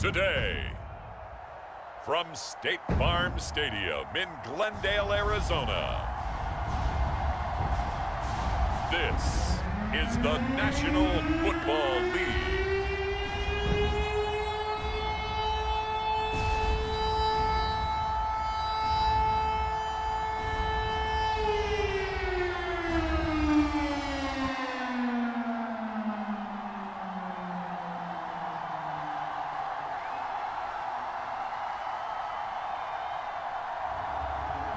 today. From State Farm Stadium in Glendale, Arizona, this is the National Football League.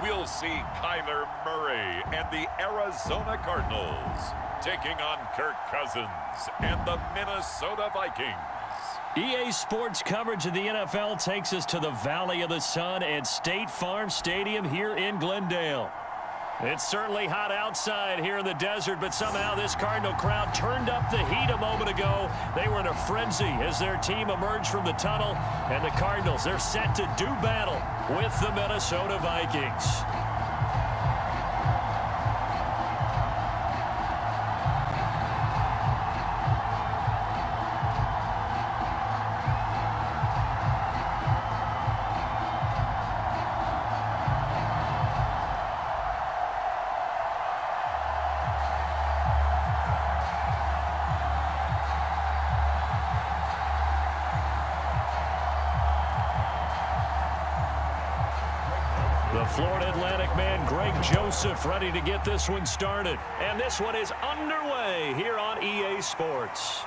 We'll see Kyler Murray and the Arizona Cardinals taking on Kirk Cousins and the Minnesota Vikings. EA Sports coverage of the NFL takes us to the Valley of the Sun at State Farm Stadium here in Glendale. It's certainly hot outside here in the desert, but somehow this Cardinal crowd turned up the heat a moment ago. They were in a frenzy as their team emerged from the tunnel, and the Cardinals, they're set to do battle with the Minnesota Vikings. The Florida Atlantic man, Greg Joseph, ready to get this one started. And this one is underway here on EA Sports.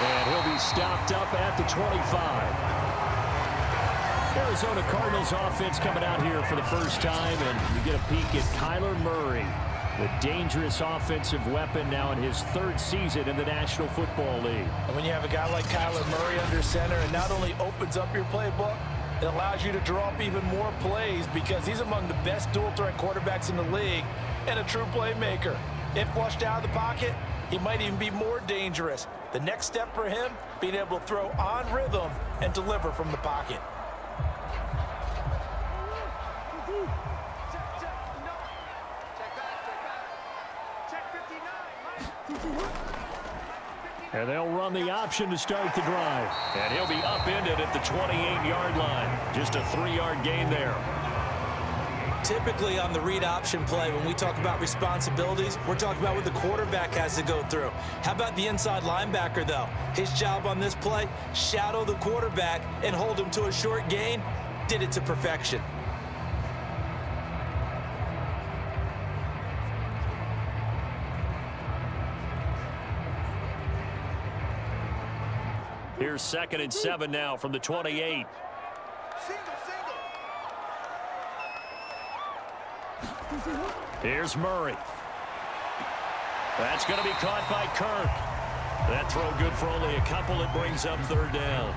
And he'll be stopped up at the 25. Arizona Cardinals offense coming out here for the first time, and you get a peek at Kyler Murray, the dangerous offensive weapon now in his third season in the National Football League. And when you have a guy like Kyler Murray under center, it not only opens up your playbook, it allows you to draw up even more plays because he's among the best dual-threat quarterbacks in the league and a true playmaker. If flushed out of the pocket, he might even be more dangerous. The next step for him, being able to throw on rhythm and deliver from the pocket. And they'll run the option to start the drive. And he'll be upended at the 28-yard line. Just a 3-yard gain there. Typically on the read option play, when we talk about responsibilities, we're talking about what the quarterback has to go through. How about the inside linebacker, though? His job on this play, shadow the quarterback and hold him to a short gain. Did it to perfection. Here's 2nd and 7 now from the 28. Here's Murray. That's going to be caught by Kirk. That throw good for only a couple. It brings up 3rd down.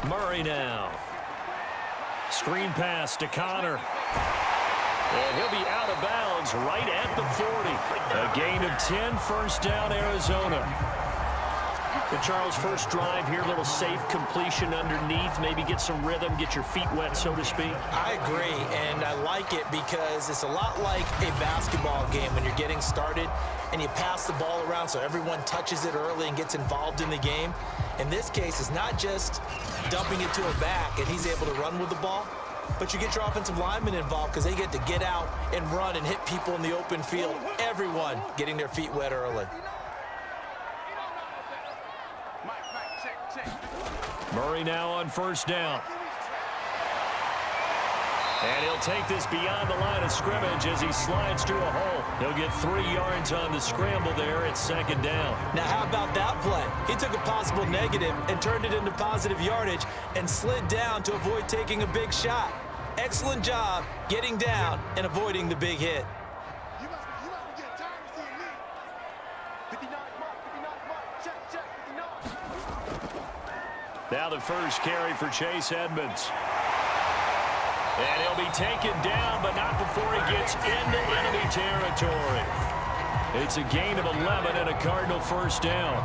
Murray now. Screen pass to Connor. And he'll be out of bounds right at the 40. A gain of 10, 1st down, Arizona. And Charles, first drive here, a little safe completion underneath. Maybe get some rhythm, get your feet wet, so to speak. I agree, and I like it because it's a lot like a basketball game when you're getting started and you pass the ball around so everyone touches it early and gets involved in the game. In this case, it's not just dumping it to a back and he's able to run with the ball, but you get your offensive linemen involved because they get to get out and run and hit people in the open field. Everyone getting their feet wet early. Murray now on 1st down. And he'll take this beyond the line of scrimmage as he slides through a hole. He'll get 3 yards on the scramble there at 2nd down. Now, how about that play? He took a possible negative and turned it into positive yardage and slid down to avoid taking a big shot. Excellent job getting down and avoiding the big hit. Now the first carry for Chase Edmonds. And he'll be taken down, but not before he gets into enemy territory. It's a gain of 11 and a Cardinal first down.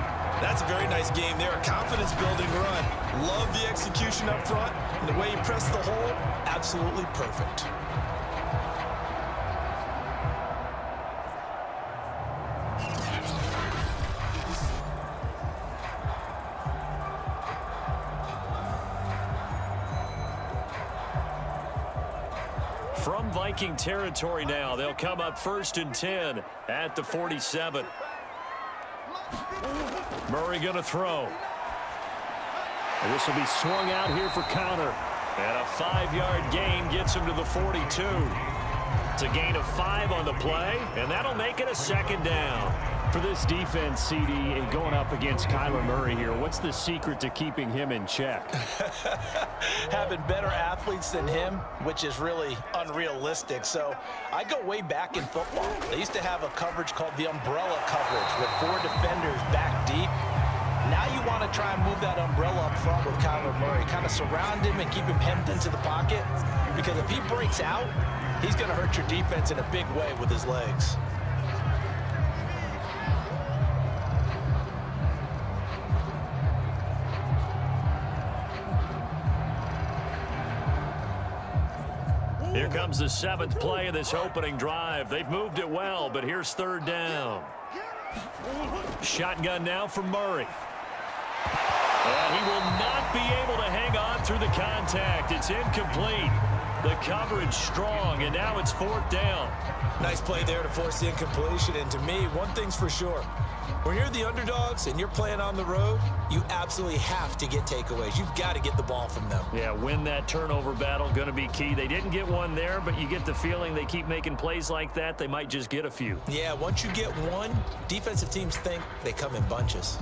That's a very nice game there. A confidence-building run. Love the execution up front. And the way he pressed the hole, absolutely perfect. From Viking territory now, they'll come up 1st and 10 at the 47. Murray going to throw. And this will be swung out here for Connor. And a 5-yard gain gets him to the 42. It's a gain of 5 on the play, and that'll make it a 2nd down. For this defense, CD, and going up against Kyler Murray here, what's the secret to keeping him in check? Having better athletes than him, which is really unrealistic. So I go way back in football. They used to have a coverage called the umbrella coverage with 4 defenders back deep. Now you want to try and move that umbrella up front with Kyler Murray. Kind of surround him and keep him hemmed into the pocket. Because if he breaks out, he's going to hurt your defense in a big way with his legs. Here comes the 7th play of this opening drive. They've moved it well, but here's 3rd down. Shotgun now for Murray. And he will not be able to hang on through the contact. It's incomplete. The coverage strong, and now it's 4th down. Nice play there to force the incompletion. And to me, one thing's for sure. When you're the underdogs and you're playing on the road, you absolutely have to get takeaways. You've got to get the ball from them. Yeah, win that turnover battle, going to be key. They didn't get one there, but you get the feeling they keep making plays like that, they might just get a few. Yeah, once you get one, defensive teams think they come in bunches.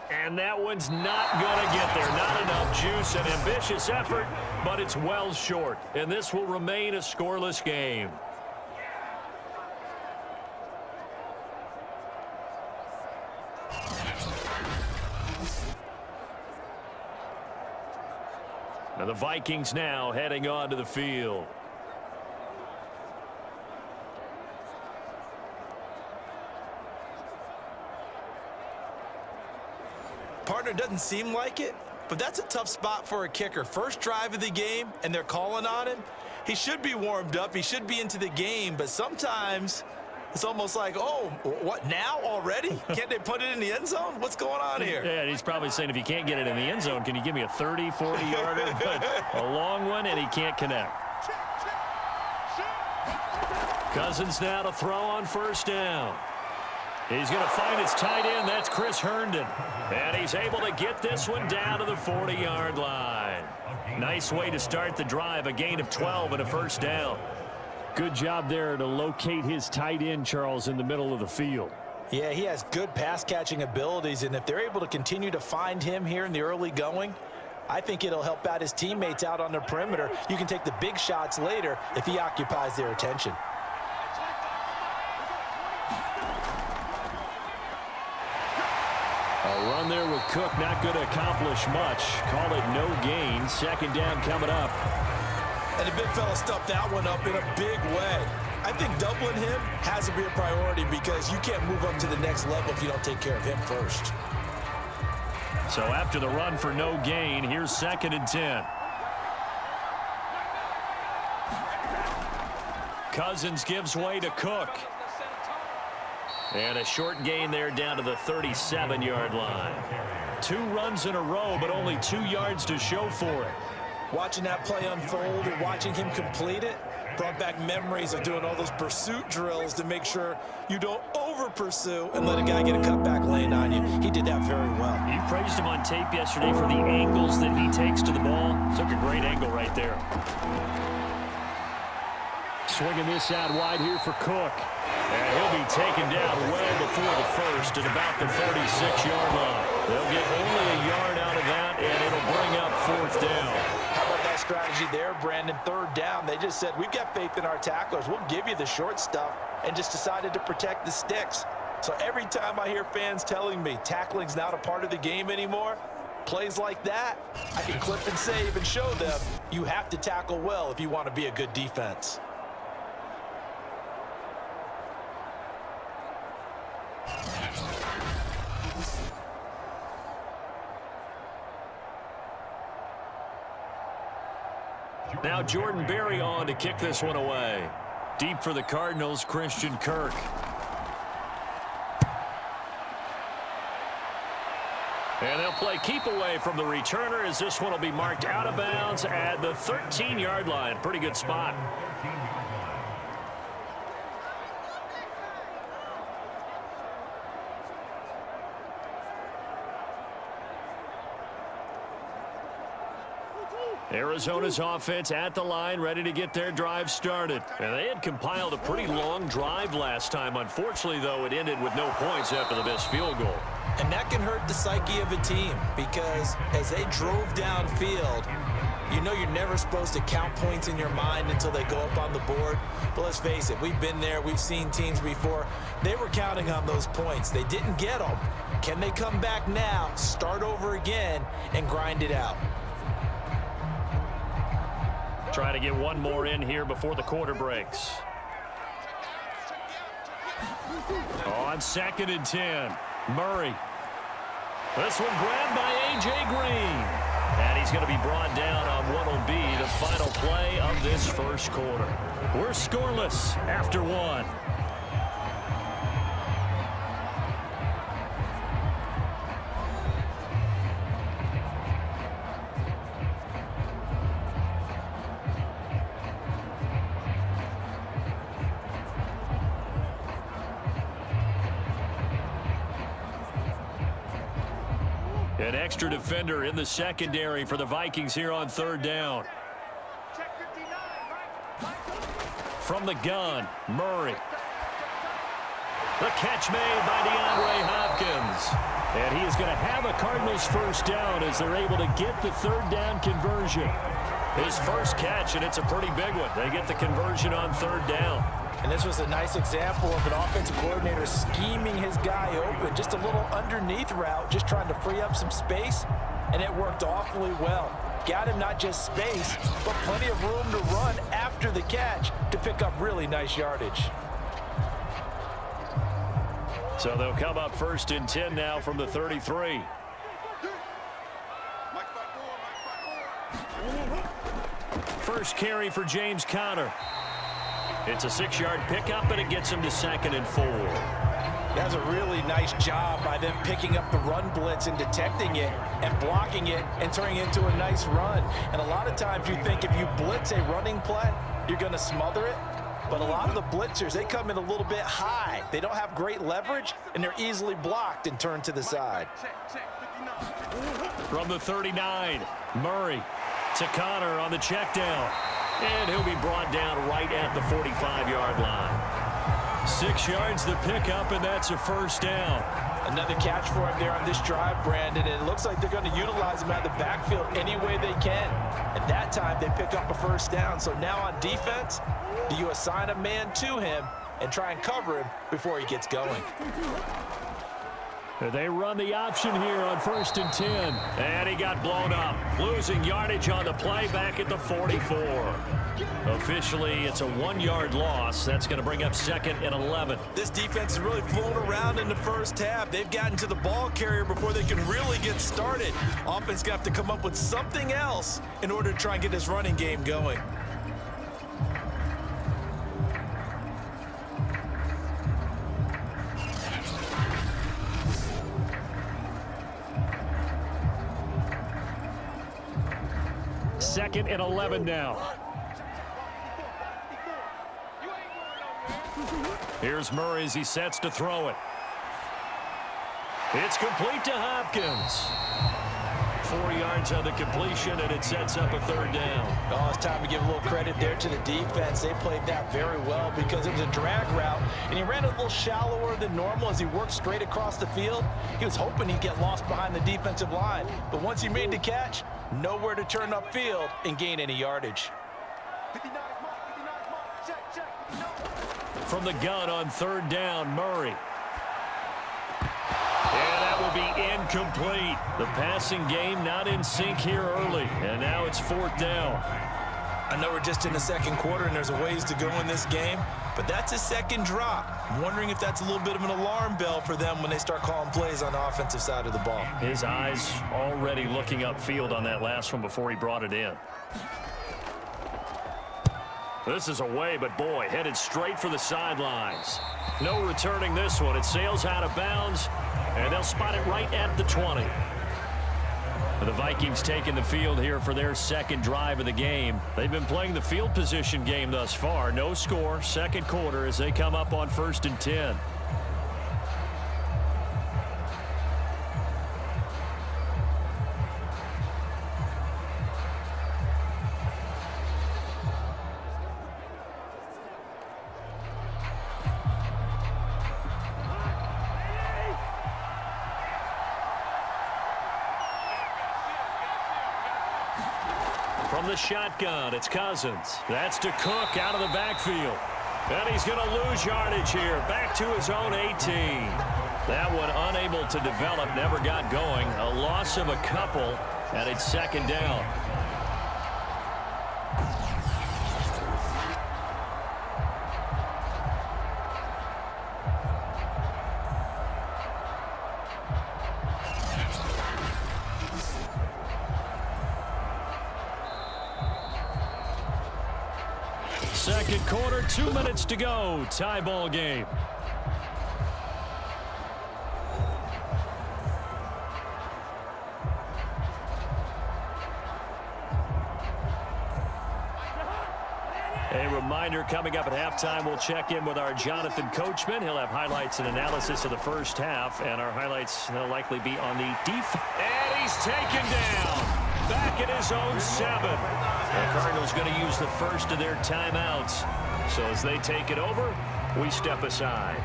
And that one's not going to get there. Not enough juice. An ambitious effort, but it's well short. And this will remain a scoreless game. Now the Vikings now heading onto the field. Partner, doesn't seem like it, but that's a tough spot for a kicker. First drive of the game, and they're calling on him. He should be warmed up. He should be into the game, but sometimes it's almost like, oh, what, now already? Can't they put it in the end zone? What's going on here? Yeah, he's probably saying, if you can't get it in the end zone, can you give me a 30, 40-yarder? But a long one, and he can't connect. Cousins now to throw on 1st down. He's going to find his tight end. That's Chris Herndon. And he's able to get this one down to the 40-yard line. Nice way to start the drive. A gain of 12 and a 1st down. Good job there to locate his tight end, Charles, in the middle of the field. Yeah, he has good pass-catching abilities, and if they're able to continue to find him here in the early going, I think it'll help out his teammates out on the perimeter. You can take the big shots later if he occupies their attention. A run there with Cook, not going to accomplish much. Call it no gain. 2nd down coming up. And the big fella stuffed that one up in a big way. I think doubling him has to be a priority because you can't move up to the next level if you don't take care of him first. So after the run for no gain, here's 2nd and 10. Cousins gives way to Cook. And a short gain there down to the 37-yard line. 2 runs in a row, but only 2 yards to show for it. Watching that play unfold and watching him complete it brought back memories of doing all those pursuit drills to make sure you don't over-pursue and let a guy get a cutback lane on you. He did that very well. You praised him on tape yesterday for the angles that he takes to the ball. Took a great angle right there. Swinging this out wide here for Cook. And he'll be taken down well before the first at about the 46-yard line. They'll get only a yard out of that, and it'll bring up 4th down. How about that strategy there, Brandon? 3rd down. They just said, we've got faith in our tacklers. We'll give you the short stuff, and just decided to protect the sticks. So every time I hear fans telling me tackling's not a part of the game anymore, plays like that, I can clip and save and show them you have to tackle well if you want to be a good defense. Now Jordan Berry on to kick this one away. Deep for the Cardinals, Christian Kirk. And they'll play keep away from the returner as this one will be marked out of bounds at the 13-yard line. Pretty good spot. Arizona's offense at the line, ready to get their drive started. And they had compiled a pretty long drive last time. Unfortunately, though, it ended with no points after the missed field goal. And that can hurt the psyche of a team because as they drove downfield, you know you're never supposed to count points in your mind until they go up on the board. But let's face it, we've been there. We've seen teams before. They were counting on those points. They didn't get them. Can they come back now, start over again, and grind it out? Try to get one more in here before the quarter breaks. On 2nd and 10, Murray. This one grabbed by A.J. Green. And he's going to be brought down on what will be the final play of this first quarter. We're scoreless after 1. An extra defender in the secondary for the Vikings here on 3rd down. From the gun, Murray. The catch made by DeAndre Hopkins. And he is going to have a Cardinals first down as they're able to get the 3rd down conversion. His first catch, and it's a pretty big one. They get the conversion on 3rd down. And this was a nice example of an offensive coordinator scheming his guy open. Just a little underneath route, just trying to free up some space, and it worked awfully well. Got him not just space, but plenty of room to run after the catch to pick up really nice yardage. So they'll come up 1st and 10 now from the 33. First carry for James Conner. It's a 6-yard pickup, and it gets him to 2nd and 4. That's a really nice job by them picking up the run blitz and detecting it and blocking it and turning it into a nice run. And a lot of times you think if you blitz a running play, you're going to smother it. But a lot of the blitzers, they come in a little bit high. They don't have great leverage, and they're easily blocked and turned to the side. From the 39, Murray to Conner on the check down. And he'll be brought down right at the 45-yard line. 6 yards the pickup, and that's a first down. Another catch for him there on this drive, Brandon, and it looks like they're going to utilize him out of the backfield any way they can. At that time, they pick up a first down. So now on defense, do you assign a man to him and try and cover him before he gets going? They run the option here on 1st and 10. And he got blown up. Losing yardage on the play back at the 44. Officially, it's a 1-yard loss. That's going to bring up 2nd and 11. This defense is really flown around in the first half. They've gotten to the ball carrier before they can really get started. Offense going to have to come up with something else in order to try and get this running game going. Second and 11 now. Here's Murray as he sets to throw it. It's complete to Hopkins. 4 yards on the completion, and it sets up a third down. Oh, it's time to give a little credit there to the defense. They played that very well because it was a drag route, and he ran a little shallower than normal as he worked straight across the field. He was hoping he'd get lost behind the defensive line, but once he made the catch, nowhere to turn upfield and gain any yardage. From the gun on third down, Murray. And that will be incomplete. The passing game not in sync here early, and now it's fourth down. I know we're just in the second quarter and there's a ways to go in this game, but that's a second drop. I'm wondering if that's a little bit of an alarm bell for them when they start calling plays on the offensive side of the ball. His eyes already looking upfield on that last one before he brought it in. This is away, but boy, headed straight for the sidelines. No returning this one. It sails out of bounds, and they'll spot it right at the 20. The Vikings taking the field here for their second drive of the game. They've been playing the field position game thus far. No score, second quarter as they come up on 1st and 10. From the shotgun, it's Cousins. That's to Cook out of the backfield. And he's going to lose yardage here. Back to his own 18. That one unable to develop, never got going. A loss of a couple, and it's second down. Second quarter, 2 minutes to go. Tie ball game. A reminder coming up at halftime, we'll check in with our Jonathan Coachman. He'll have highlights and analysis of the first half, and our highlights will likely be on the defense. And he's taken down. Back at his own 7. The Cardinals going to use the first of their timeouts. So as they take it over, we step aside.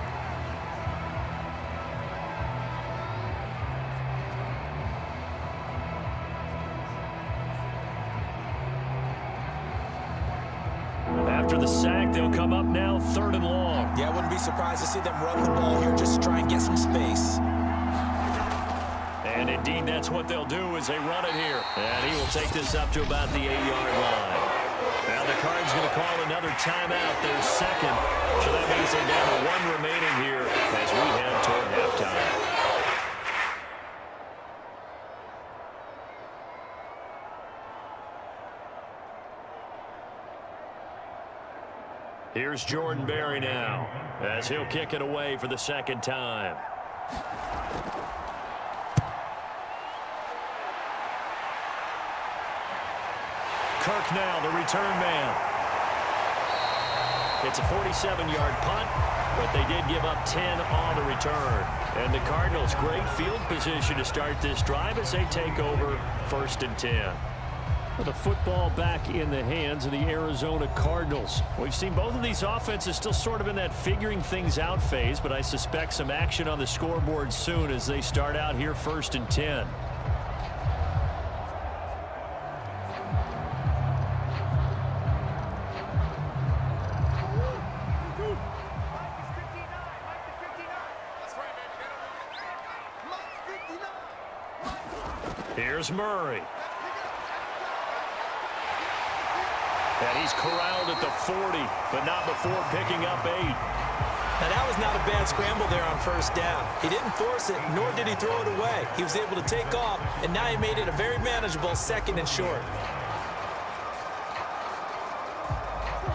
After the sack, they'll come up now 3rd and long. Yeah, I wouldn't be surprised to see them run the ball here just to try and get some space. And indeed, that's what they'll do as they run it here. And he will take this up to about the 8-yard line. Now the Cards going to call another timeout, their second. So that means they're down to 1 remaining here as we head toward halftime. Here's Jordan Berry now as he'll kick it away for the second time. Kirk now, the return man. It's a 47-yard punt, but they did give up 10 on the return. And the Cardinals, great field position to start this drive as they take over 1st and 10. Well, the football back in the hands of the Arizona Cardinals. We've seen both of these offenses still sort of in that figuring things out phase, but I suspect some action on the scoreboard soon as they start out here 1st and 10. Here's Murray. And he's corralled at the 40, but not before picking up 8. Now that was not a bad scramble there on 1st down. He didn't force it, nor did he throw it away. He was able to take off, and now he made it a very manageable 2nd and short.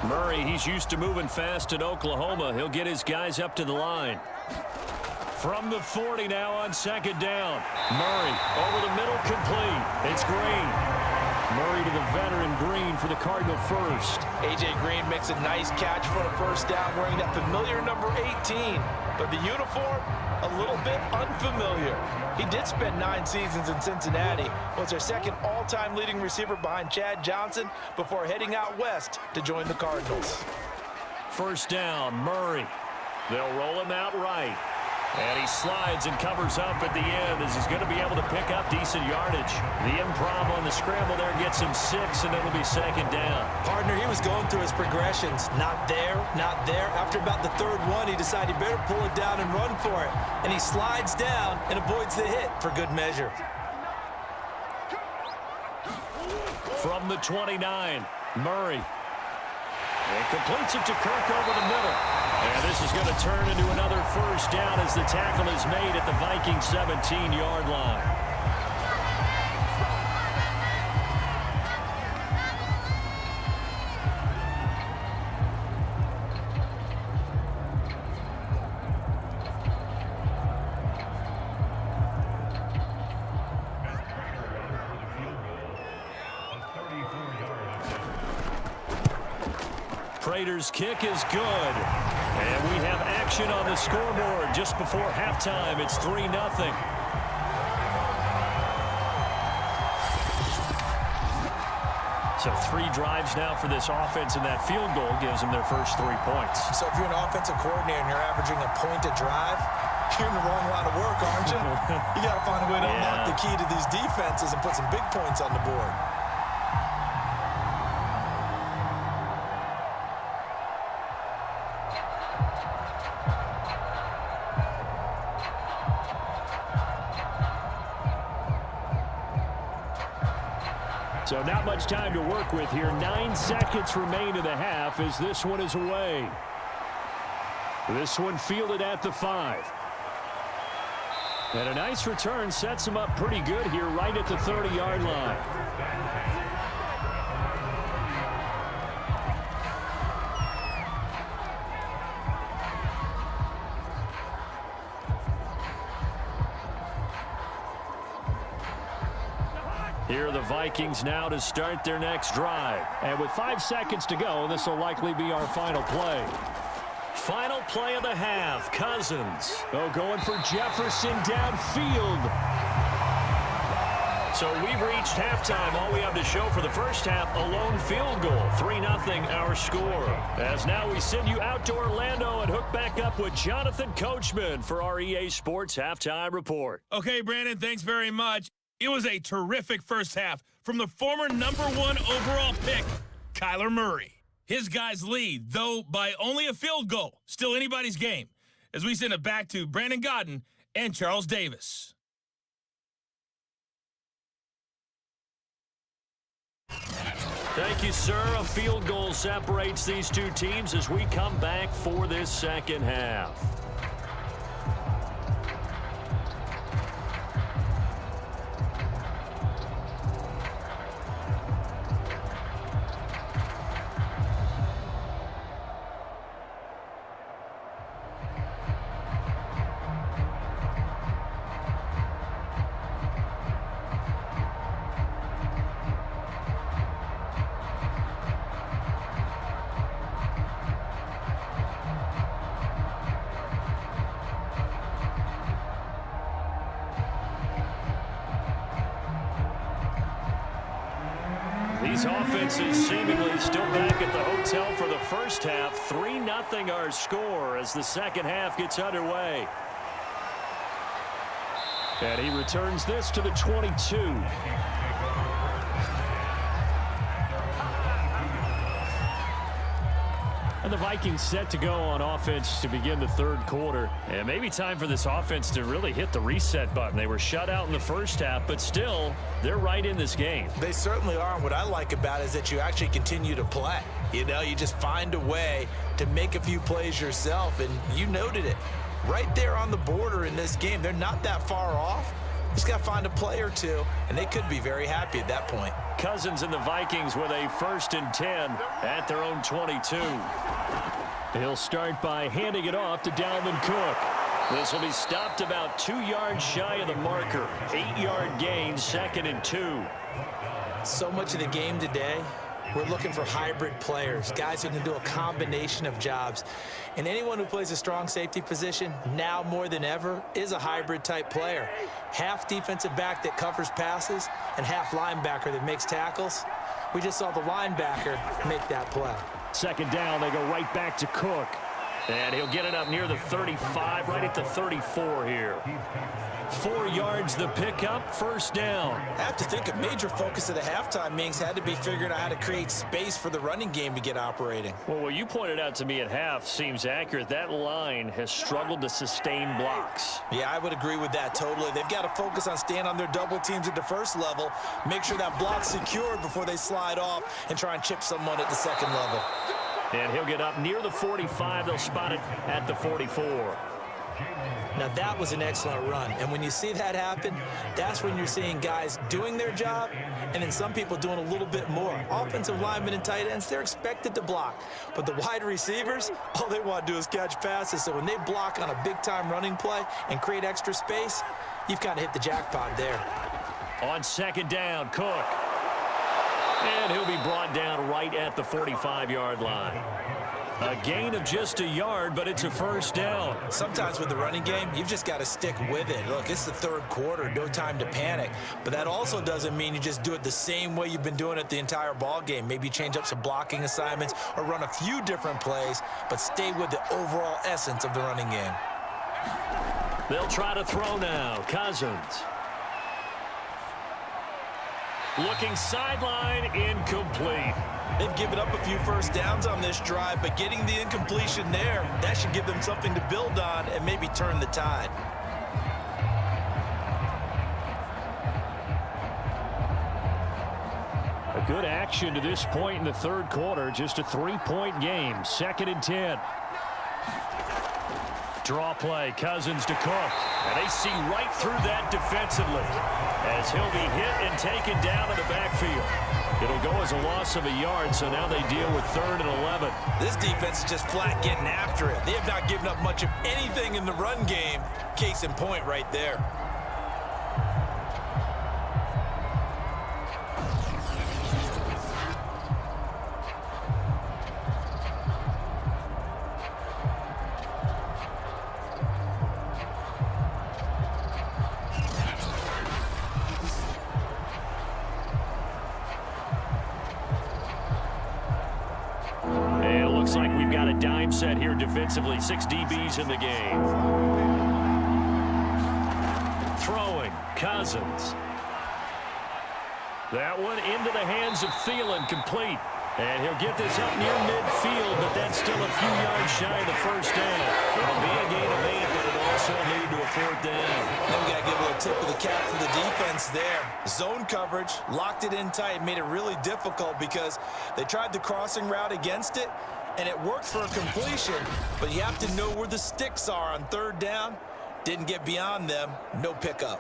Murray, he's used to moving fast at Oklahoma. He'll get his guys up to the line. From the 40 now on 2nd down. Murray over the middle, complete. It's Green. Murray to the veteran Green for the Cardinal first. A.J. Green makes a nice catch for a first down wearing that familiar number 18. But the uniform, a little bit unfamiliar. He did spend 9 seasons in Cincinnati, was their second all-time leading receiver behind Chad Johnson before heading out west to join the Cardinals. First down, Murray. They'll roll him out right. And he slides and covers up at the end as he's going to be able to pick up decent yardage. The improv on the scramble there gets him 6, and it'll be second down. Partner, he was going through his progressions. Not there, not there. After about the third one, he decided he better pull it down and run for it. And he slides down and avoids the hit for good measure. From the 29, Murray. And completes it to Kirk over the middle. And this is going to turn into another first down as the tackle is made at the Vikings 17-yard line. Prater's kick is good. And we have action on the scoreboard just before halftime. It's 3-0. So 3 drives now for this offense, and that field goal gives them their first 3 points. So if you're an offensive coordinator and you're averaging a point a drive, you're in the wrong line of work, aren't you? You got to find a way to unlock the key to these defenses and put some big points on the board. So not much time to work with here. 9 seconds remain in the half as this one is away. This one fielded at the 5. And a nice return sets him up pretty good here right at the 30-yard line. Here are the Vikings now to start their next drive. And with 5 seconds to go, this will likely be our final play. Final play of the half, Cousins. Oh, going for Jefferson downfield. So we've reached halftime. All we have to show for the first half, a lone field goal. 3-0 our score. As now we send you out to Orlando and hook back up with Jonathan Coachman for our EA Sports Halftime Report. Okay, Brandon, thanks very much. It was a terrific first half from the former #1 overall pick, Kyler Murray. His guys lead, though by only a field goal. Still anybody's game. As we send it back to Brandon Godden and Charles Davis. Thank you, sir. A field goal separates these two teams as we come back for this second half. These offenses seemingly still back at the hotel for the first half. 3-0 our score as the second half gets underway. And he returns this to the 22. And the Vikings set to go on offense to begin the third quarter. And maybe time for this offense to really hit the reset button. They were shut out in the first half, but still, they're right in this game. They certainly are. And what I like about it is that you actually continue to play. You know, you just find a way to make a few plays yourself, and you noted it. Right there on the border in this game, they're not that far off. Just got to find a play or two, and they could be very happy at that point. Cousins and the Vikings with a 1st and 10 at their own 22. He'll start by handing it off to Dalvin Cook. This will be stopped about 2 yards shy of the marker. 8-yard gain, 2nd and 2. So much of the game today, we're looking for hybrid players, guys who can do a combination of jobs. And anyone who plays a strong safety position, now more than ever, is a hybrid type player. Half defensive back that covers passes and half linebacker that makes tackles. We just saw the linebacker make that play. 2nd down, they go right back to Cook. And he'll get it up near the 35, right at the 34 here. 4 yards the pickup, 1st down. I have to think a major focus of the halftime meetings had to be figuring out how to create space for the running game to get operating. Well, what you pointed out to me at half seems accurate. That line has struggled to sustain blocks. Yeah, I would agree with that totally. They've got to focus on staying on their double teams at the first level, make sure that block's secured before they slide off and try and chip someone at the second level. And he'll get up near the 45. They'll spot it at the 44. Now, that was an excellent run. And when you see that happen, that's when you're seeing guys doing their job and then some people doing a little bit more. Offensive linemen and tight ends, they're expected to block. But the wide receivers, all they want to do is catch passes. So when they block on a big-time running play and create extra space, you've kind of hit the jackpot there. On 2nd down, Cook. And he'll be brought down right at the 45-yard line. A gain of just a yard, but it's a 1st down. Sometimes with the running game, you've just got to stick with it. Look, it's the 3rd quarter, no time to panic. But that also doesn't mean you just do it the same way you've been doing it the entire ball game. Maybe change up some blocking assignments or run a few different plays, but stay with the overall essence of the running game. They'll try to throw now. Cousins. Looking sideline, incomplete. They've given up a few 1st downs on this drive, but getting the incompletion there, that should give them something to build on and maybe turn the tide. A good action to this point in the 3rd quarter. Just a 3-point game. 2nd and 10. Draw play, Cousins to Cook. And they see right through that defensively as he'll be hit and taken down in the backfield. It'll go as a loss of a yard, so now they deal with 3rd and 11. This defense is just flat getting after it. They have not given up much of anything in the run game. Case in point right there. Looks like we've got a dime set here defensively. 6 DBs in the game. Throwing, Cousins. That one into the hands of Thielen, complete. And he'll get this up near midfield, but that's still a few yards shy of the 1st down. It'll be a gain of 8, but it'll also lead to a 4th down. Then we got to give a little tip of the cap for the defense there. Zone coverage, locked it in tight, made it really difficult because they tried the crossing route against it, and it worked for a completion, but you have to know where the sticks are on 3rd down. Didn't get beyond them, no pickup.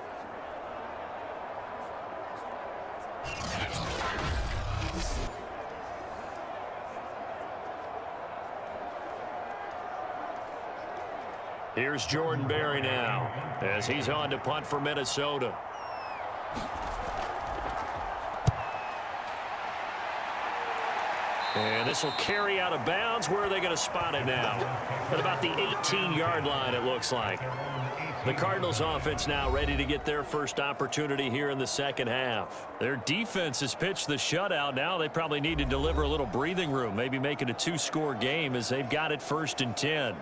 Here's Jordan Berry now as he's on to punt for Minnesota. And this will carry out of bounds. Where are they going to spot it now? At about the 18-yard line, it looks like. The Cardinals offense now ready to get their first opportunity here in the 2nd half. Their defense has pitched the shutout. Now they probably need to deliver a little breathing room, maybe make it a 2-score game as they've got it 1st and 10.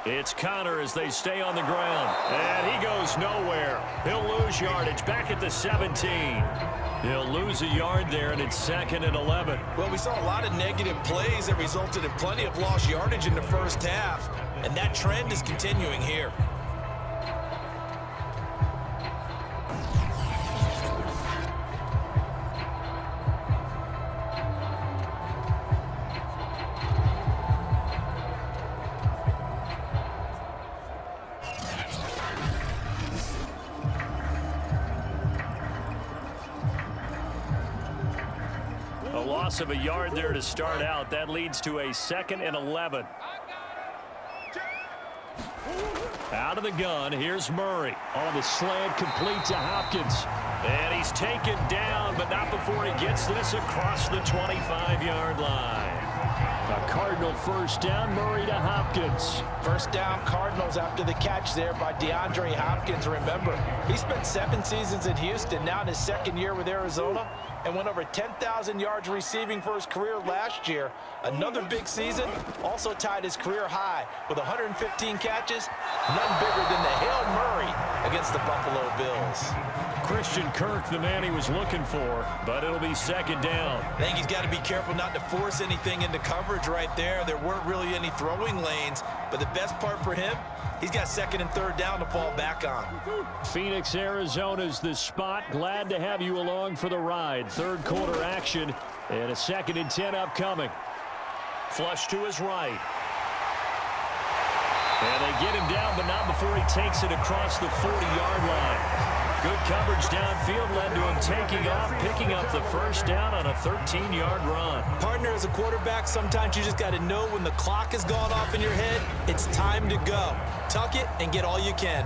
It's Connor as they stay on the ground. And he goes nowhere. He'll lose yardage back at the 17. He'll lose a yard there, and it's 2nd and 11. Well, we saw a lot of negative plays that resulted in plenty of lost yardage in the 1st half, and that trend is continuing here. loss of a yard there to start out. That leads to a 2nd and 11. Out of the gun, here's Murray. On the slant, complete to Hopkins. And he's taken down, but not before he gets this across the 25-yard line. A Cardinal first down, Murray to Hopkins. First down, Cardinals after the catch there by DeAndre Hopkins. Remember, he spent 7 seasons in Houston, now in his 2nd year with Arizona, and went over 10,000 yards receiving for his career last year. Another big season, also tied his career high with 115 catches, none bigger than the Hail Murray against the Buffalo Bills. Christian Kirk, the man he was looking for, but it'll be 2nd down. I think he's got to be careful not to force anything into coverage right there. There weren't really any throwing lanes, but the best part for him, he's got 2nd and 3rd down to fall back on. Phoenix, Arizona's the spot. Glad to have you along for the ride. 3rd quarter action and a 2nd and 10 upcoming. Flush to his right. And they get him down, but not before he takes it across the 40-yard line. Good coverage downfield led to him taking off, picking up the first down on a 13-yard run. Partner, as a quarterback, sometimes you just got to know when the clock has gone off in your head, it's time to go. Tuck it and get all you can.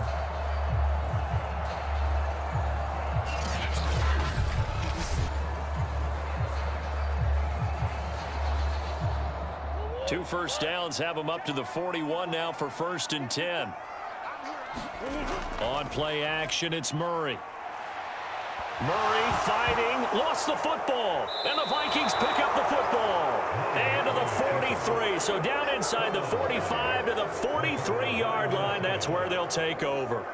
Two first downs have him up to the 41 now for 1st and 10. On play action, it's Murray. Murray fighting, lost the football, and the Vikings pick up the football. And to the 43, so down inside the 45 to the 43-yard line, that's where they'll take over.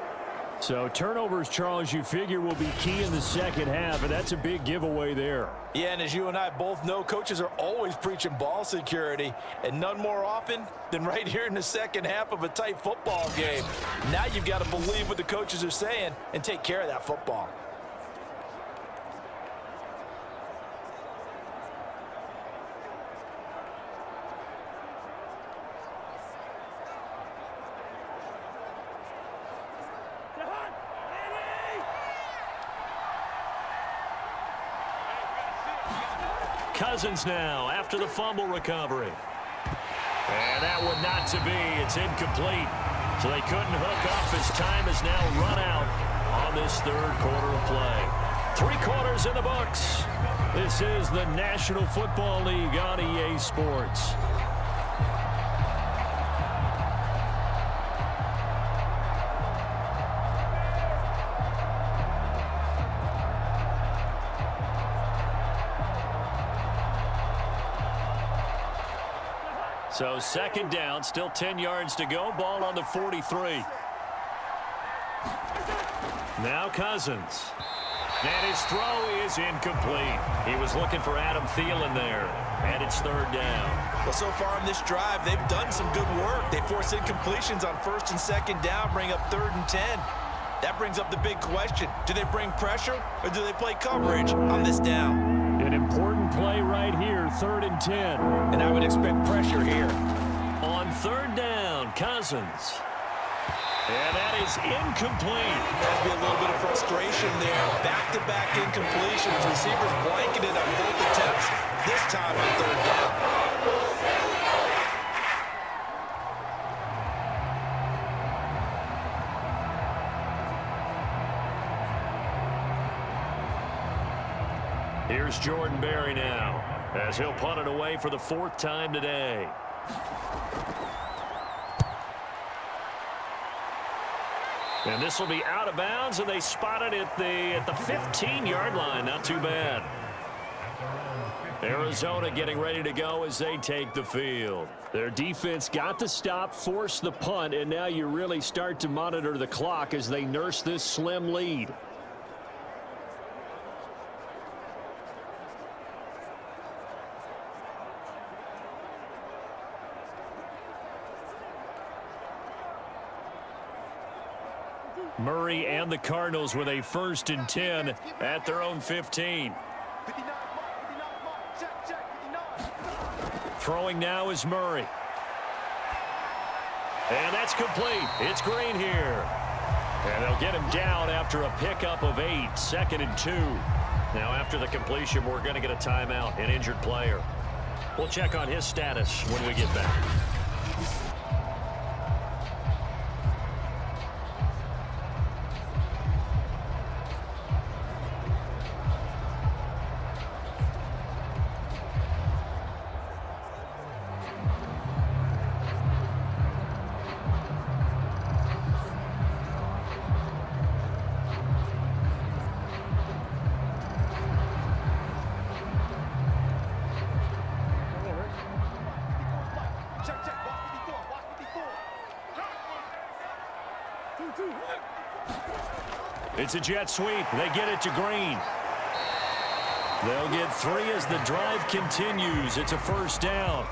So turnovers, Charles, you figure will be key in the 2nd half, and that's a big giveaway there. Yeah, and as you and I both know, coaches are always preaching ball security, and none more often than right here in the 2nd half of a tight football game. Now you've got to believe what the coaches are saying and take care of that football. Cousins now after the fumble recovery. And that one not to be. It's incomplete. So they couldn't hook up as time is now run out on this 3rd quarter of play. 3 quarters in the books. This is the National Football League on EA Sports. So 2nd down, still 10 yards to go. Ball on the 43. Now Cousins. And his throw is incomplete. He was looking for Adam Thielen there. And it's 3rd down. Well, so far in this drive, they've done some good work. They force incompletions on 1st and 2nd down, bring up 3rd and 10. That brings up the big question. Do they bring pressure or do they play coverage on this down? An important play right here, 3rd and 10. And I would expect pressure here. On 3rd down, Cousins. And that is incomplete. There's be a little bit of frustration there. Back-to-back incompletions. Receivers blanketed on both attempts, this time on 3rd down. Here's Jordan Berry now, as he'll punt it away for the 4th time today. And this will be out of bounds, and they spot it at the 15-yard line. Not too bad. Arizona getting ready to go as they take the field. Their defense got to stop, force the punt, and now you really start to monitor the clock as they nurse this slim lead. Murray and the Cardinals with a 1st and 10 at their own 15. Throwing now is Murray. And that's complete. It's Green here. And they'll get him down after a pickup of 8. 2nd and 2. Now, after the completion, we're going to get a timeout, an injured player. We'll check on his status when we get back. It's a jet sweep. They get it to Green. They'll get 3 as the drive continues. It's a first down.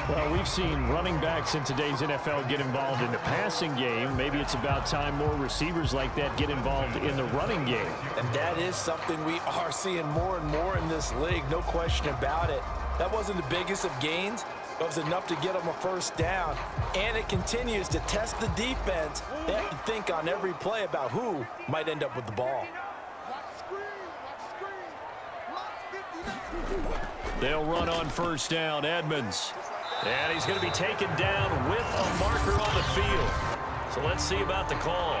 Well, we've seen running backs in today's NFL get involved in the passing game. Maybe it's about time more receivers like that get involved in the running game. And that is something we are seeing more and more in this league, no question about it. That wasn't the biggest of gains, but it was enough to get them a first down. And it continues to test the defense. They have to think on every play about who might end up with the ball. They'll run on first down. Edmonds. And he's going to be taken down with a marker on the field. So let's see about the call.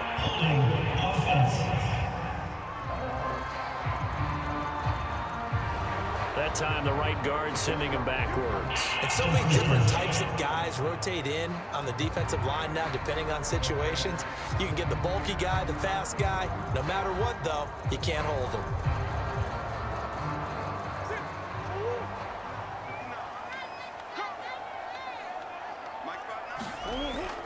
That time the right guard sending him backwards. And so many different types of guys rotate in on the defensive line now, depending on situations. You can get the bulky guy, the fast guy. No matter what, though, you can't hold them.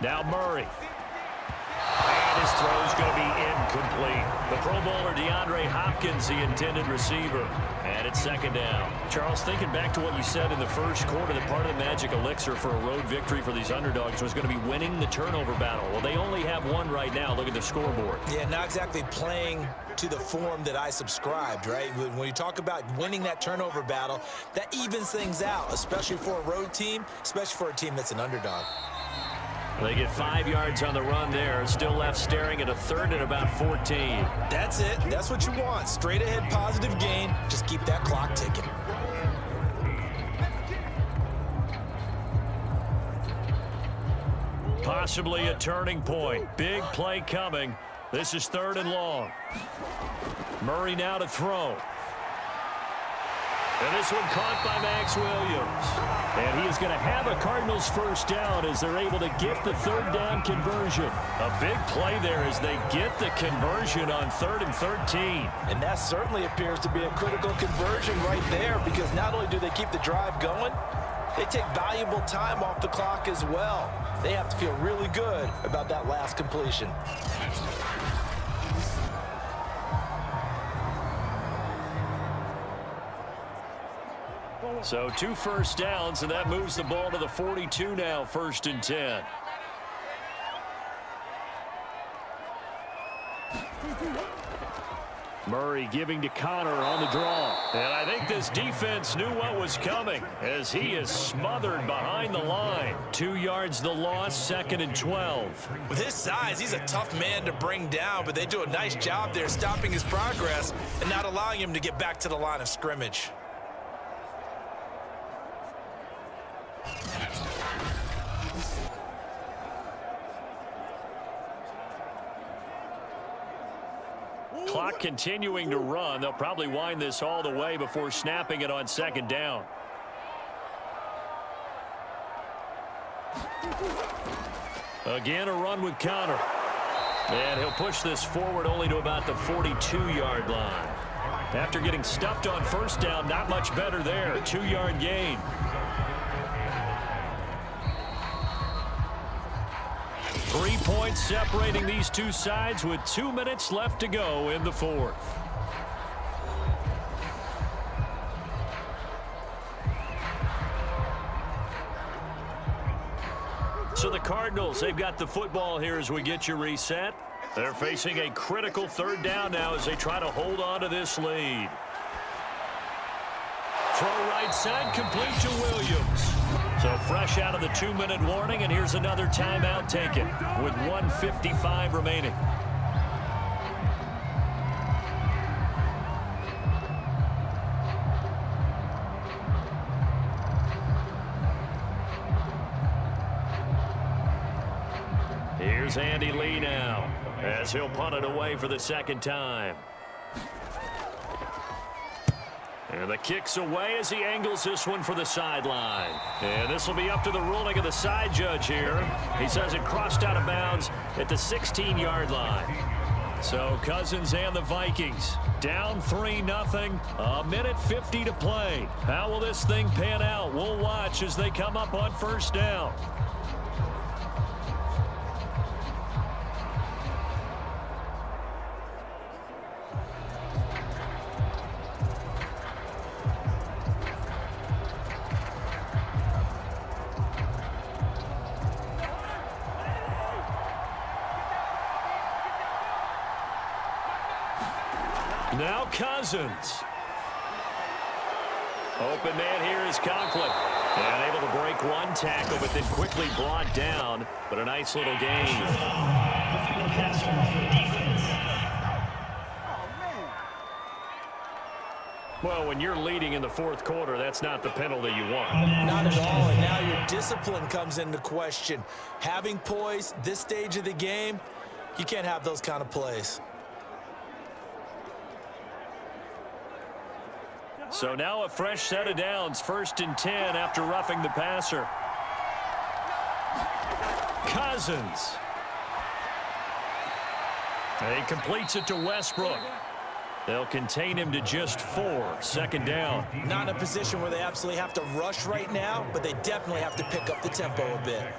Now Murray. And his throw's going to be incomplete. The Pro Bowler DeAndre Hopkins, the intended receiver. And it's second down. Charles, thinking back to what you said in the first quarter, that part of the magic elixir for a road victory for these underdogs was going to be winning the turnover battle. Well, they only have one right now. Look at the scoreboard. Yeah, not exactly playing to the form that I subscribed, right? When you talk about winning that turnover battle, that evens things out, especially for a road team, especially for a team that's an underdog. They get 5 yards on the run there. Still left staring at a third and about 14. That's it. That's what you want. Straight ahead positive gain. Just keep that clock ticking. Possibly a turning point. Big play coming. This is 3rd and long. Murray now to throw. And this one caught by Max Williams. And he is going to have a Cardinals first down as they're able to get the 3rd down conversion. A big play there as they get the conversion on 3rd and 13. And that certainly appears to be a critical conversion right there, because not only do they keep the drive going, they take valuable time off the clock as well. They have to feel really good about that last completion. So 2 first downs, and that moves the ball to the 42 now, 1st and 10. Murray giving to Connor on the draw. And I think this defense knew what was coming as he is smothered behind the line. 2 yards the loss, 2nd and 12. With his size, he's a tough man to bring down, but they do a nice job there stopping his progress and not allowing him to get back to the line of scrimmage. Clock continuing to run. They'll probably wind this all the way before snapping it on 2nd down. Again, a run with Connor. And he'll push this forward only to about the 42-yard line. After getting stuffed on first down, not much better there. 2-yard gain. Three points separating these two sides with 2 minutes left to go in the 4th. So the Cardinals, they've got the football here as we get you reset. They're facing a critical 3rd down now as they try to hold on to this lead. Throw right side, complete to Williams. So fresh out of the 2-minute warning, and here's another timeout taken with 1:55 remaining. Andy Lee now, as he'll punt it away for the second time. And the kick's away as he angles this one for the sideline. And this will be up to the ruling of the side judge here. He says it crossed out of bounds at the 16-yard line. So Cousins and the Vikings down 3-0. A minute 50 to play. How will this thing pan out? We'll watch as they come up on first down. Now Cousins. Open man here is Conklin. And able to break one tackle, but then quickly brought down. But a nice little gain. Well, when you're leading in the fourth quarter, that's not the penalty you want. Not at all, and now your discipline comes into question. Having poise this stage of the game, you can't have those kind of plays. So now a fresh set of downs, 1st and 10 after roughing the passer. Cousins. He completes it to Westbrook. They'll contain him to just 4, second down. Not in a position where they absolutely have to rush right now, but they definitely have to pick up the tempo a bit.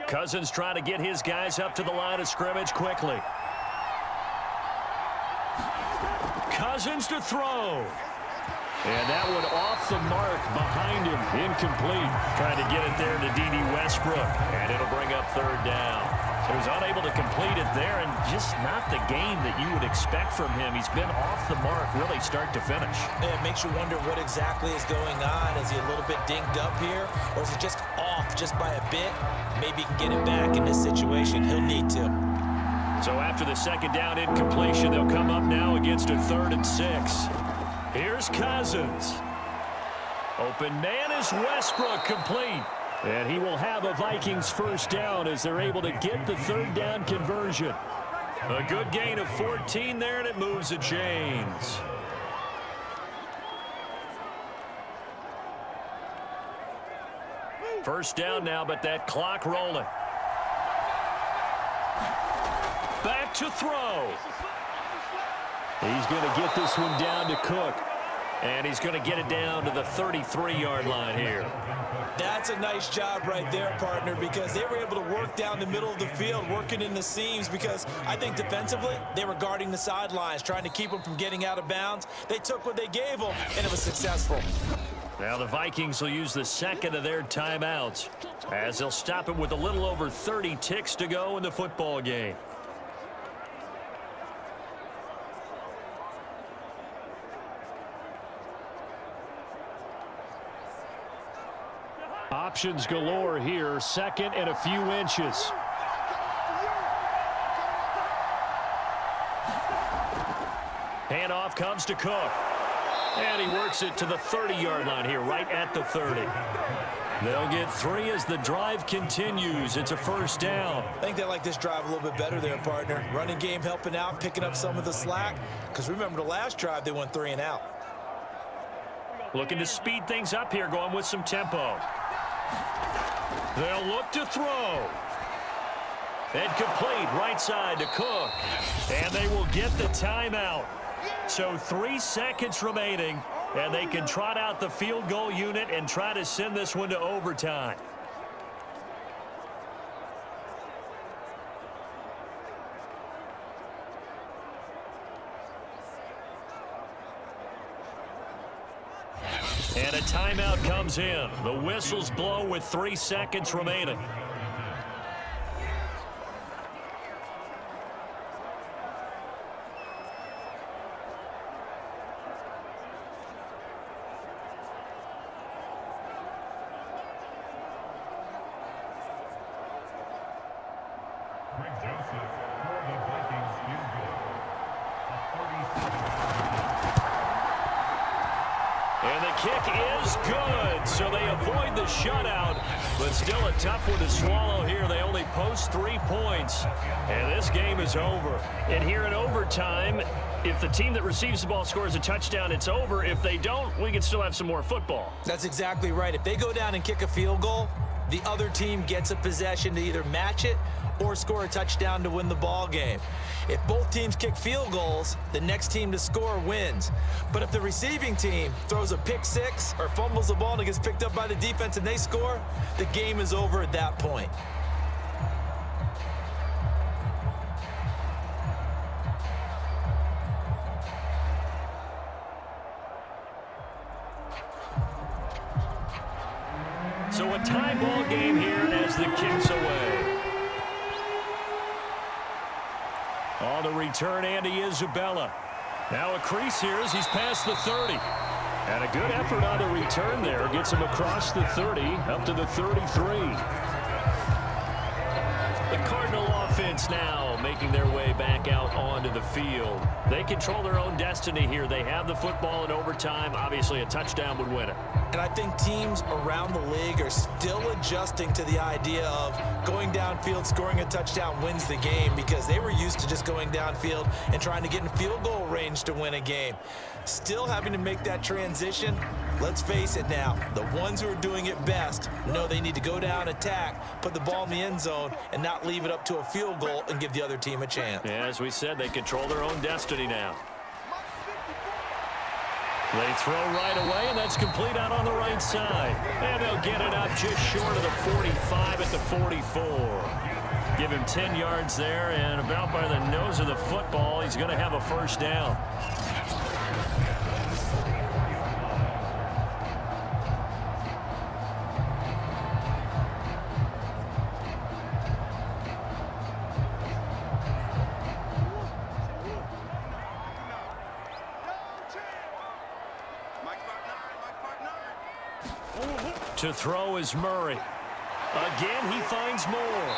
Cousins trying to get his guys up to the line of scrimmage quickly. Cousins to throw. And that one off the mark behind him. Incomplete. Trying to get it there to D.D. Westbrook. And it'll bring up 3rd down. So he's unable to complete it there, and just not the game that you would expect from him. He's been off the mark really start to finish. Yeah, it makes you wonder what exactly is going on. Is he a little bit dinged up here, or is it just off just by a bit? Maybe he can get it back in this situation. He'll need to. So after the second down incompletion, they'll come up now against a 3rd and 6. Here's Cousins. Open man is Westbrook, complete. And he will have a Vikings first down as they're able to get the 3rd down conversion. A good gain of 14 there, and it moves the chains. First down now, but that clock rolling. Back to throw. He's going to get this one down to Cook. And he's going to get it down to the 33-yard line here. That's a nice job right there, partner, because they were able to work down the middle of the field, working in the seams, because I think defensively they were guarding the sidelines, trying to keep them from getting out of bounds. They took what they gave them, and it was successful. Now the Vikings will use the second of their timeouts as they'll stop it with a little over 30 ticks to go in the football game. Options galore here, 2nd and a few inches. Handoff comes to Cook. And he works it to the 30-yard line here, right at the 30. They'll get 3 as the drive continues. It's a first down. I think they like this drive a little bit better there, partner. Running game helping out, picking up some of the slack. Because remember the last drive, they went 3 and out. Looking to speed things up here, going with some tempo. They'll look to throw. And complete right side to Cook. And they will get the timeout. So 3 seconds remaining, and they can trot out the field goal unit and try to send this one to overtime. And a timeout comes in. The whistles blow with 3 seconds remaining. kick is good, so they avoid the shutout, but still a tough one to swallow here. They only post 3 points, and this game is over. And here in overtime, if the team that receives the ball scores a touchdown, it's over. If they don't, we can still have some more football. That's exactly right. If they go down and kick a field goal, the other team gets a possession to either match it or score a touchdown to win the ball game. If both teams kick field goals, the next team to score wins. But if the receiving team throws a pick six or fumbles the ball and it gets picked up by the defense and they score, the game is over at that point. So a tie ball game here as the kick's away. On the return, Andy Isabella. Now a crease here as he's past the 30. And a good effort on the return there. Gets him across the 30, up to the 33. The Cardinal offense now making their way back out onto the field. They control their own destiny here. They have the football in overtime. Obviously, a touchdown would win it. And I think teams around the league are still adjusting to the idea of going downfield, scoring a touchdown wins the game, because they were used to just going downfield and trying to get in field goal range to win a game. Still having to make that transition. Let's face it now, the ones who are doing it best know they need to go down, attack, put the ball in the end zone, and not leave it up to a field goal and give the other team a chance. Yeah, as we said, they control their own destiny now. They throw right away, and that's complete out on the right side. And they'll get it up just short of the 45 at the 44. Give him 10 yards there, and about by the nose of the football, he's going to have a first down. To throw is Murray. Again, he finds more.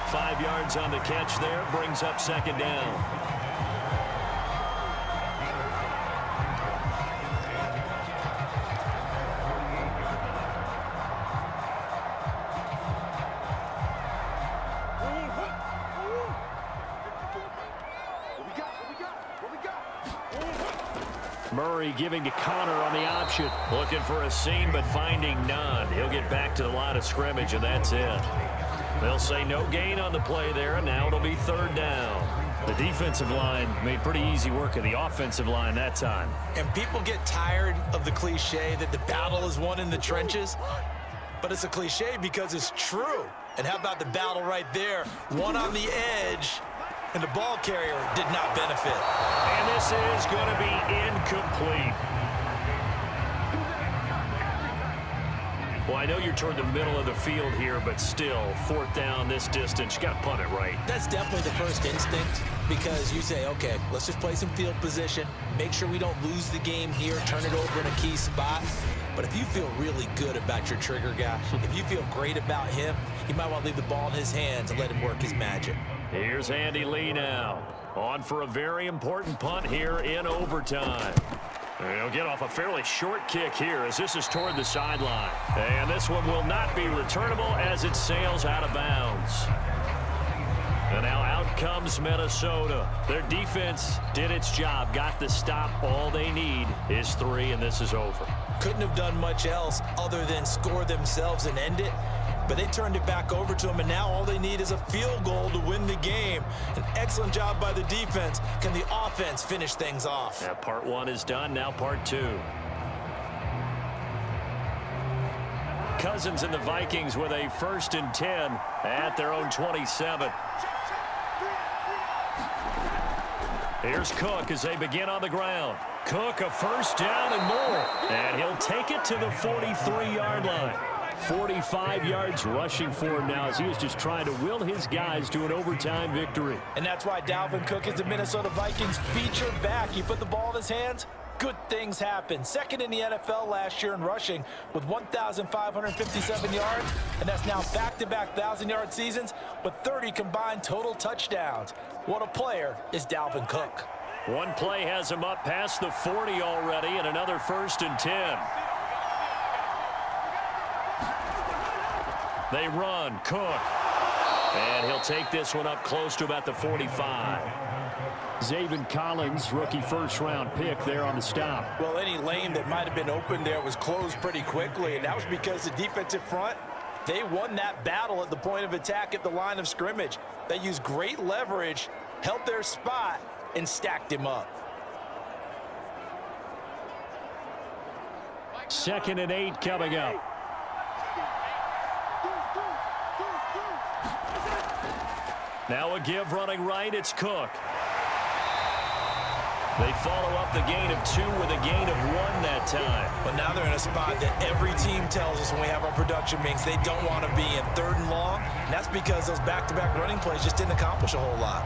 5 yards on the catch there, brings up second down. Murray giving to Connor on the option. Looking for a seam, but finding none. He'll get back to the line of scrimmage, and that's it. They'll say no gain on the play there, and now it'll be third down. The defensive line made pretty easy work of the offensive line that time. And people get tired of the cliche that the battle is won in the trenches. But it's a cliche because it's true. And how about the battle right there? One on the edge. And the ball carrier did not benefit. And this is going to be incomplete. Well, I know you're toward the middle of the field here, but still, fourth down this distance, you got to punt it right. That's definitely the first instinct, because you say, okay, let's just play some field position, make sure we don't lose the game here, turn it over in a key spot. But if you feel really good about your trigger guy, if you feel great about him, you might want to leave the ball in his hands and let him work his magic. Here's Andy Lee now, on for a very important punt here in overtime. He'll get off a fairly short kick here as this is toward the sideline. And this one will not be returnable as it sails out of bounds. And now out comes Minnesota. Their defense did its job, got the stop. All they need is 3, and this is over. Couldn't have done much else other than score themselves and end it. But they turned it back over to them, and now all they need is a field goal to win the game. An excellent job by the defense. Can the offense finish things off? Yeah, part 1 is done, now part 2. Cousins and the Vikings with a 1st and 10 at their own 27. Here's Cook as they begin on the ground. Cook, a first down and more. And he'll take it to the 43-yard line. 45 yards rushing for him now as he was just trying to will his guys to an overtime victory. And that's why Dalvin Cook is the Minnesota Vikings featured back. You put the ball in his hands, good things happen. Second in the NFL last year in rushing with 1,557 yards, and that's now back-to-back 1,000-yard seasons with 30 combined total touchdowns. What a player is Dalvin Cook. One play has him up past the 40 already, and another 1st and 10. They run, Cook. And he'll take this one up close to about the 45. Zaven Collins, rookie first-round pick there on the stop. Well, any lane that might have been open there was closed pretty quickly, and that was because the defensive front, they won that battle at the point of attack at the line of scrimmage. They used great leverage, held their spot, and stacked him up. 2nd and 8 coming up. Now a give running right, it's Cook. They follow up the gain of 2 with a gain of 1 that time. But now they're in a spot that every team tells us when we have our production meetings they don't want to be in, 3rd and long. And that's because those back-to-back running plays just didn't accomplish a whole lot.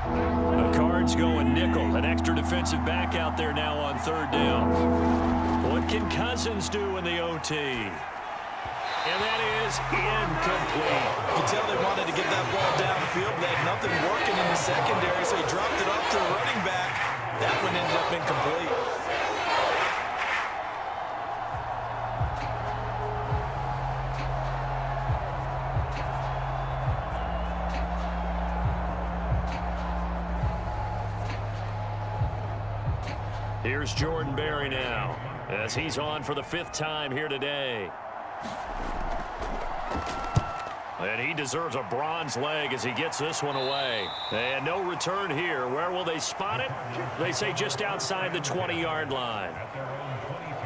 The Cards going nickel. An extra defensive back out there now on 3rd down. What can Cousins do in the OT? And that is incomplete. You can tell they wanted to get that ball downfield, but they had nothing working in the secondary, so he dropped it off to the running back. That one ended up incomplete. Here's Jordan Berry now, as he's on for the 5th time here today. And he deserves a bronze leg as he gets this one away. And no return here. Where will they spot it? They say just outside the 20-yard line.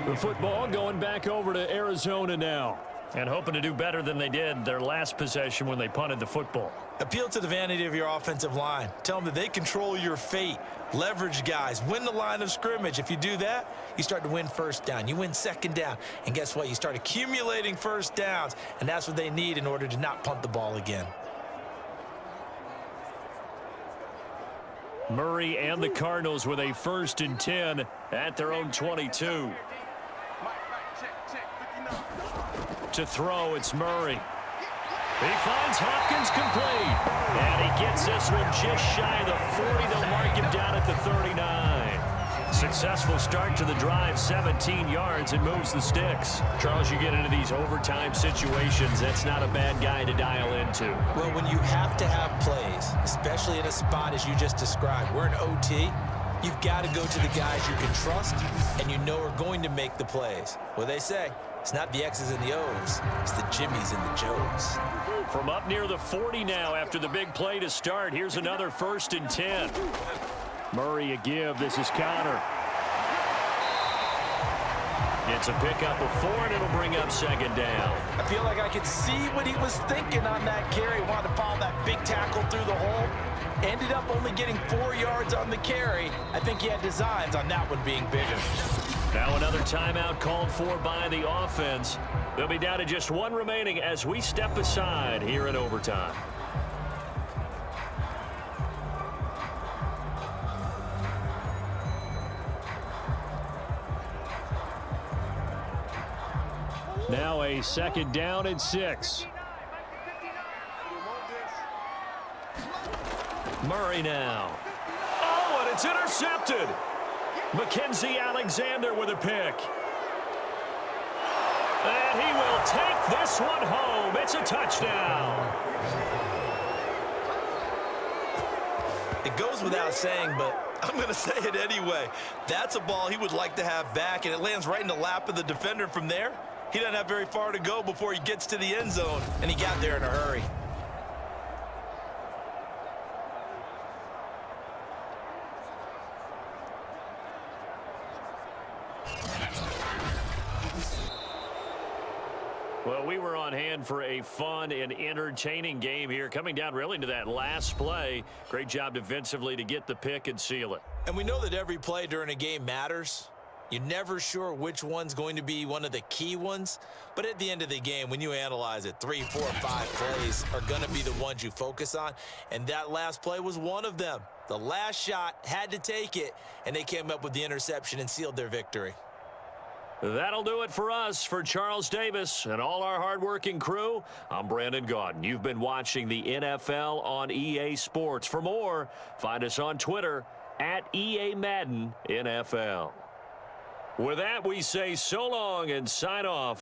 The football going back over to Arizona now. And hoping to do better than they did their last possession when they punted the football. Appeal to the vanity of your offensive line. Tell them that they control your fate. Leverage guys. Win the line of scrimmage. If you do that, you start to win 1st down. You win 2nd down. And guess what? You start accumulating 1st downs. And that's what they need in order to not punt the ball again. Murray and the Cardinals with a 1st and 10 at their own 22. To throw, it's Murray. He finds Hopkins complete. And he gets this one just shy of the 40. They'll mark him down at the 39. Successful start to the drive, 17 yards, and moves the sticks. Charles, you get into these overtime situations, that's not a bad guy to dial into. Well, when you have to have plays, especially in a spot as you just described, we're in OT, you've got to go to the guys you can trust and you know are going to make the plays. What they say, it's not the X's and the O's, it's the Jimmies and the Joes. From up near the 40 now after the big play to start, here's another 1st and 10. Murray a give. This is Connor. It's a pickup of 4, and it'll bring up 2nd down. I feel like I could see what he was thinking on that carry. Wanted to follow that big tackle through the hole. Ended up only getting 4 yards on the carry. I think he had designs on that one being bigger. Now another timeout called for by the offense. They'll be down to just 1 remaining as we step aside here in overtime. Now a 2nd down and 6. Murray now. Oh, and it's intercepted. Mackenzie Alexander with a pick. And he will take this one home. It's a touchdown. It goes without saying, but I'm going to say it anyway. That's a ball he would like to have back, and it lands right in the lap of the defender from there. He doesn't have very far to go before he gets to the end zone, and he got there in a hurry. Well, we were on hand for a fun and entertaining game here, coming down really to that last play. Great job defensively to get the pick and seal it. And we know that every play during a game matters. You're never sure which one's going to be one of the key ones. But at the end of the game, when you analyze it, 3, 4, 5 plays are going to be the ones you focus on. And that last play was one of them. The last shot had to take it, and they came up with the interception and sealed their victory. That'll do it for us. For Charles Davis and all our hardworking crew, I'm Brandon Gaudin. You've been watching the NFL on EA Sports. For more, find us on Twitter at EA Madden NFL. With that, we say so long and sign off.